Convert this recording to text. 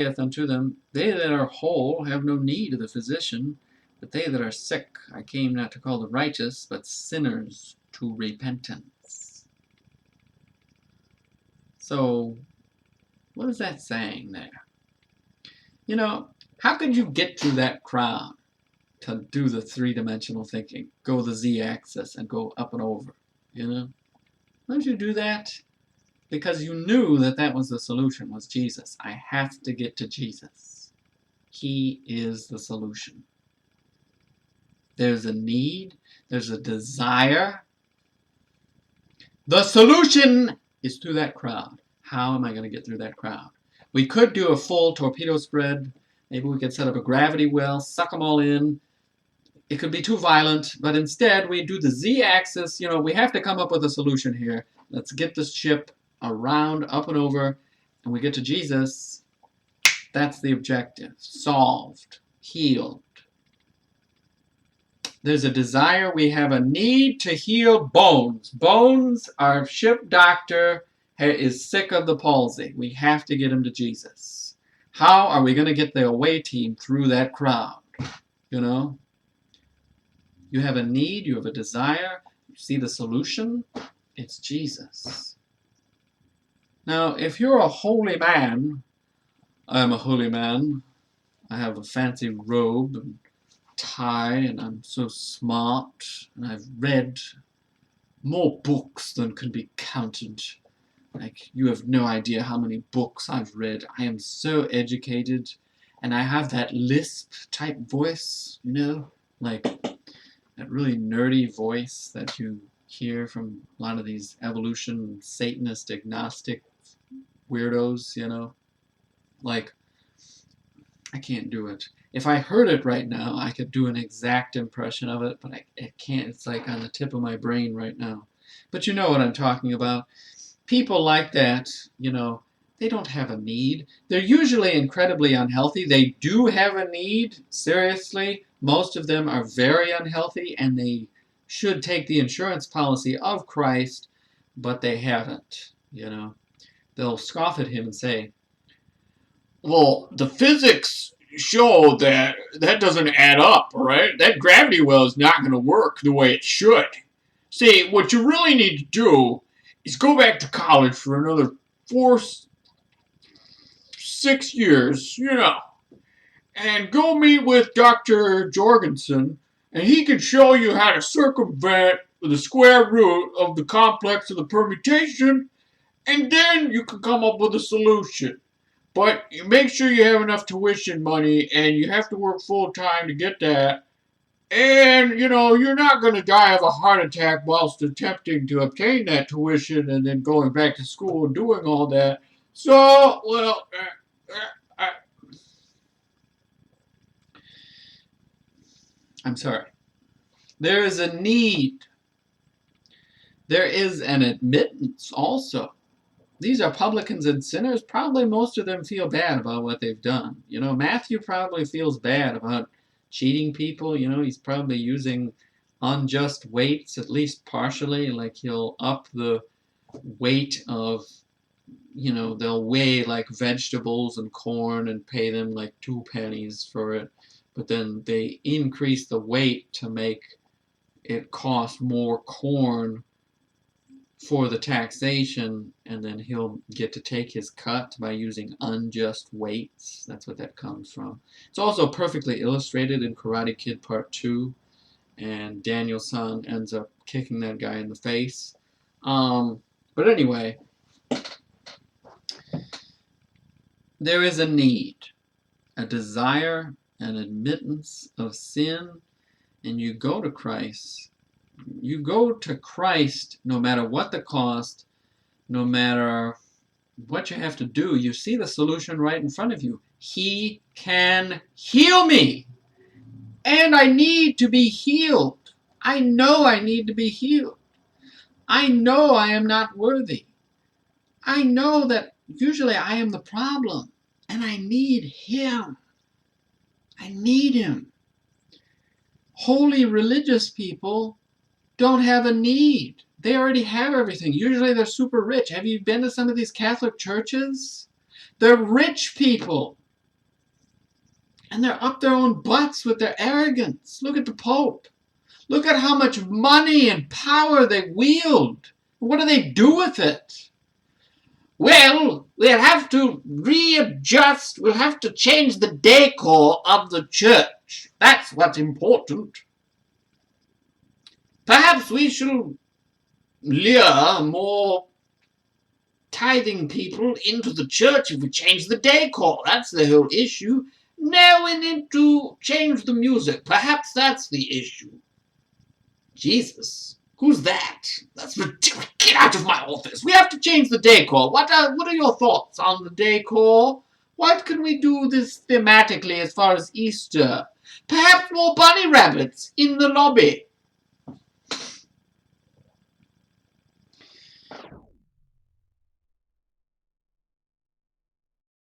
saith unto them, They that are whole have no need of the physician, but they that are sick. I came not to call the righteous, but sinners to repentance. So, what is that saying there? You know, how could you get through that crowd to do the three-dimensional thinking? Go the z-axis and go up and over, you know? Why did you do that? Because you knew that that was the solution, was Jesus. I have to get to Jesus. He is the solution. There's a need. There's a desire. The solution is through that crowd. How am I going to get through that crowd? We could do a full torpedo spread. Maybe we could set up a gravity well, suck them all in. It could be too violent, but instead we do the z-axis. You know, we have to come up with a solution here. Let's get this ship around, up and over, and we get to Jesus. That's the objective. Solved. Healed. There's a desire. We have a need to heal Bones. Bones, our ship doctor, is sick of the palsy. We have to get him to Jesus. How are we going to get the away team through that crowd? You know? You have a need. You have a desire. You see the solution? It's Jesus. Now, if you're a holy man, I'm a holy man. I have a fancy robe and tie, and I'm so smart, and I've read more books than can be counted. Like, you have no idea how many books I've read. I am so educated, and I have that lisp type voice, you know, like that really nerdy voice that you hear from a lot of these evolution Satanist agnostic weirdos, you know. Like, I can't do it. If I heard it right now, I could do an exact impression of it, but I can't. It's like on the tip of my brain right now. But you know what I'm talking about. People like that, you know, they don't have a need. They're usually incredibly unhealthy. They do have a need, seriously. Most of them are very unhealthy, and they should take the insurance policy of Christ, but they haven't, you know. They'll scoff at him and say, well, the physics show that that doesn't add up, right? That gravity well is not going to work the way it should. See, what you really need to do is go back to college for another 6 years, you know, and go meet with Dr. Jorgensen, and he can show you how to circumvent the square root of the complex of the permutation, and then you can come up with a solution. But you make sure you have enough tuition money, and you have to work full time to get that. And, you know, you're not going to die of a heart attack whilst attempting to obtain that tuition and then going back to school and doing all that. So, well, I'm sorry. There is a need. There is an admittance also. These are publicans and sinners. Probably most of them feel bad about what they've done. You know, Matthew probably feels bad about cheating people. You know, he's probably using unjust weights, at least partially. Like, he'll up the weight of, you know, they'll weigh like vegetables and corn and pay them like 2 pennies for it. But then they increase the weight to make it cost more corn for the taxation, and then he'll get to take his cut by using unjust weights. That's what that comes from. It's also perfectly illustrated in Karate Kid Part 2, and Daniel-san ends up kicking that guy in the face. But anyway, there is a need, a desire, an admittance of sin, and you go to Christ. You go to Christ no matter what the cost, no matter what you have to do. You see the solution right in front of you. He can heal me. And I need to be healed. I know I need to be healed. I know I am not worthy. I know that usually I am the problem. And I need Him. I need Him. Holy religious people don't have a need. They already have everything. Usually they're super rich. Have you been to some of these Catholic churches? They're rich people. And they're up their own butts with their arrogance. Look at the Pope. Look at how much money and power they wield. What do they do with it? Well, we'll have to readjust. We'll have to change the decor of the church. That's what's important. Perhaps we shall lure more tithing people into the church if we change the decor. That's the whole issue. Now we need to change the music. Perhaps that's the issue. Jesus. Who's that? That's ridiculous. Get out of my office. We have to change the decor. What are your thoughts on the decor? What can we do this thematically as far as Easter? Perhaps more bunny rabbits in the lobby.